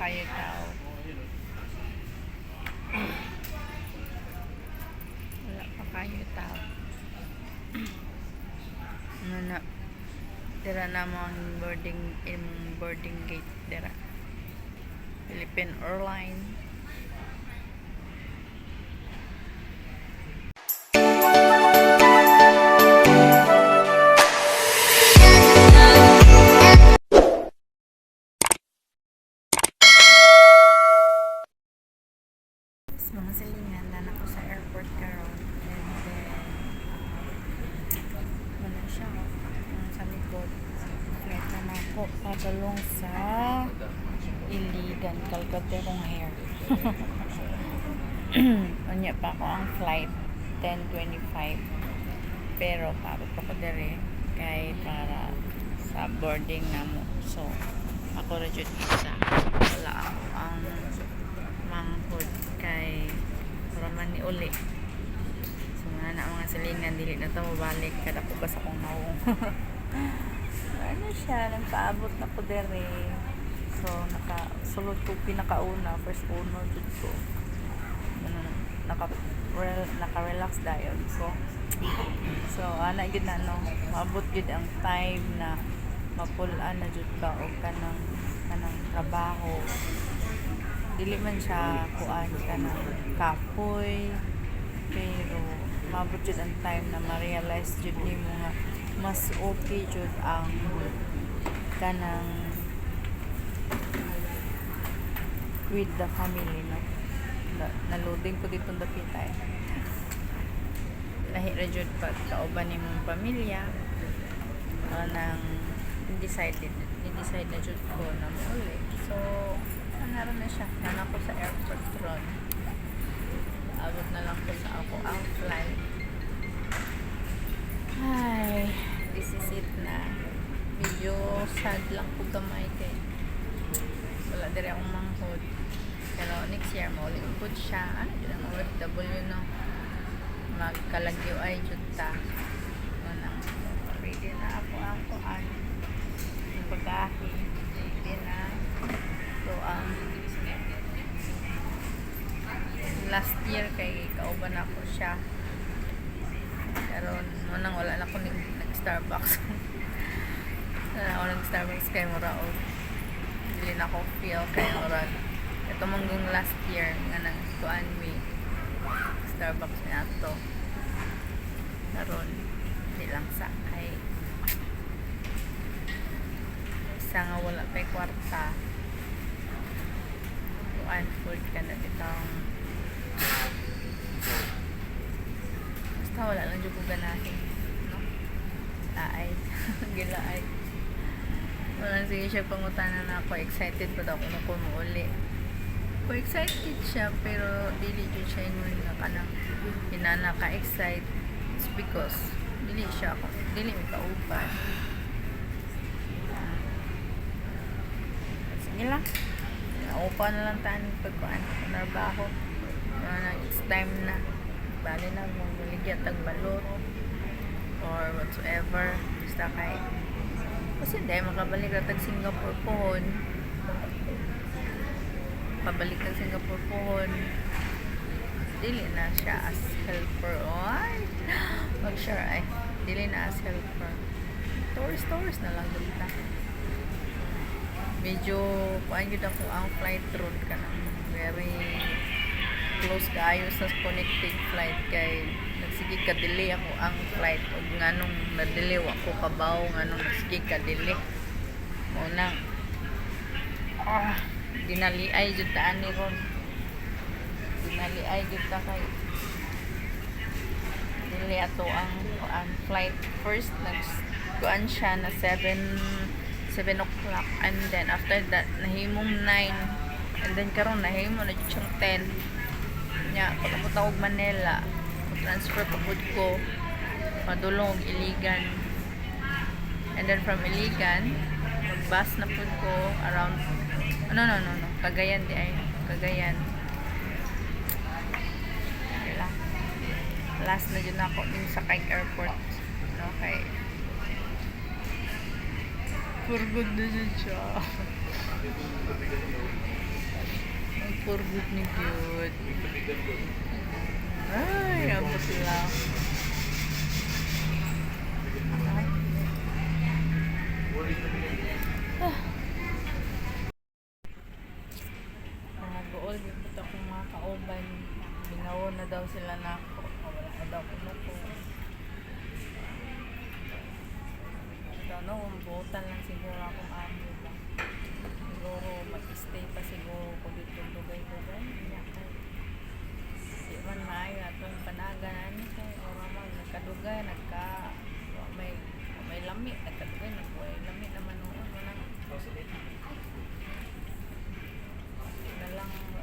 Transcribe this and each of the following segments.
kayo tao. Wala pa kayo tao. Ano na? Dira na mo ang boarding gate dira. Philippine Airlines. Mga silingan na ako sa airport karon, and then wala siya sa likod. Flight na ako padulong sa Iligan, Calcaterong Hair. Anya pa ako ang flight 10:25, pero paabot pa ko dere kay para sa boarding na mo. So ako ra jud isa, wala ako ang manghod kay raman ni uli. So na mga silingan dili na to mabalik kada pugas akong naong. Ano siya, nagpaabot na ko dere. So sulod ko pinakauna, first owner jud ko. Naka-relax dayon ko. So ana gid na no, maabot gid ang time na mapulaan na jud ka og kanang trabaho. Dili man siya kuan kanang kapoy, pero maabot jud ang time na ma-realize jud nimo nga mas okay jud ang kanang with the family, no? Naloading ko dito dapitay. Lahi ra jud pag kauban nimong pamilya nang decide na jud ko na mauli. So naroon na siya. Nana ko sa airport ron. Abot na lang ko sa ako ang flight. Ay, this is it na. Medyo sad lang ko gamay kay wala diri akong manghod. Pero next year maulit po siya. Ano yun ang OFW, no? Magkalagyo ay jud ta. Manang ready na ako ang kuan. Yung bagahe. Ready na. So, last year kay kauban ako siya. Pero nang wala na ako nag-Starbucks. Wala ako nag-Starbucks kay Murao. Hindi na ako feel kay Murao. Ito manggung last year nga nang kuan mi Starbucks na ato. Karon di lang sa kay isa nga wala pay kwarta. Kuan food ka na bitang basta wala lang dyan ko ganahin, no? Laay. Gilaay. Walang sige siya pangutanan na ako. Excited pa daw kung ako mauli. Ko excited siya, pero dili dyan siya yun nga kanang hinana ka-excite. It's because dili siya ako. Dili may kaupan. Sige lang. Naupa na lang tayo ng pagkuhan. Narbaho. It's time na. Bali na mong maligyan tag balot or whatsoever. Basta kay kasi hindi makabalik na tag Singapore pohon. Pabalik tag Singapore pohon. Dili na siya as helper. Ay! Mag-sure ay. Dili na as helper. Tourist na lang dito. Medyo kuhaan yun ako ang flight route ka na. Very close kayo sa connecting flight kay nagsige ka delay ako ang flight ug nganong na-delay ako kabaw nganong nagsige ka delay mo na dinaliay jud ta ani ron, dinaliay jud ta kay delay ato ang flight. First nagkuan siya na 7 o'clock, and then after that nahimong 9, and then karon nahimo na jud siyang 10 nya. Pagkapunta ko Manila, transfer pa pud ko padulong Iligan, and then from Iligan mag-bus na pud ko around no Cagayan di ay Cagayan. Okay lang. Last na dyan ako din sa Kaig Airport, no, kay for good na dyan siya. Purgot ni cute. Ay, abot lang. Mga buol, dito akong mga kauban. Binawo na daw sila na ako. Wala na daw ko ko. Daw no, kung buutan lang siguro akong amo ba. Siguro, mag-stay pa siguro ko dito dugay-dugay. Di man maayo atong panagan ko. O ramang nagkadugay, may lami, nagkadugay, nagbuhay lami naman noon.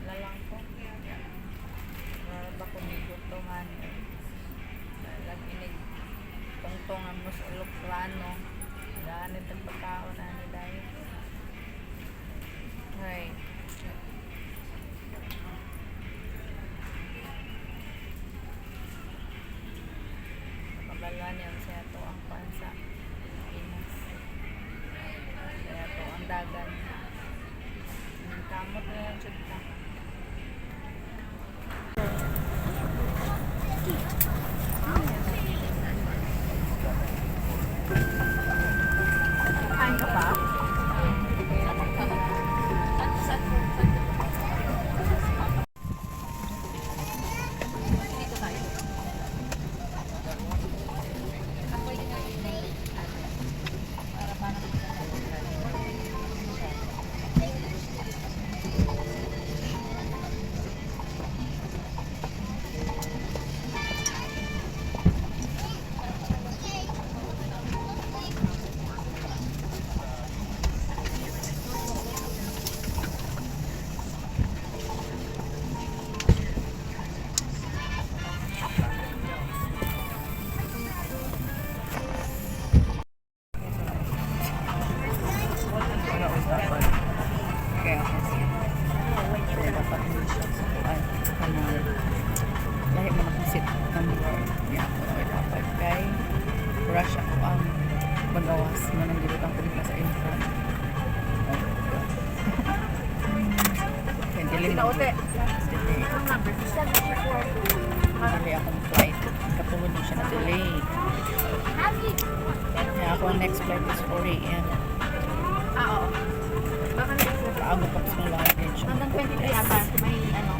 Lalang ko. Maraba ko nito to man. Laginig tungtong ang mas ulokrano. Ganit ang pagkaon na ni dahil. Ay. Nakabalan yan siya to ang pansa. Pinas. Kaya to ang dagan. Kamot na yan siya ta. Kain ka pa? Kaya dapat lahi mo nakasit number niya ako na dapat kay rush ako ang magawas mo nang dito ang pinaka sa infront. Kaya dilim na delay akong flight katulad mo siya na delay kaya ako ang next flight is 4 a.m. Oo. Baka Paano pa sa luggage? hanggang 23 ata. May ano.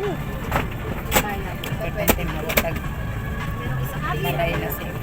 Bayad. Pagdating na watag Pero isa malay na safe.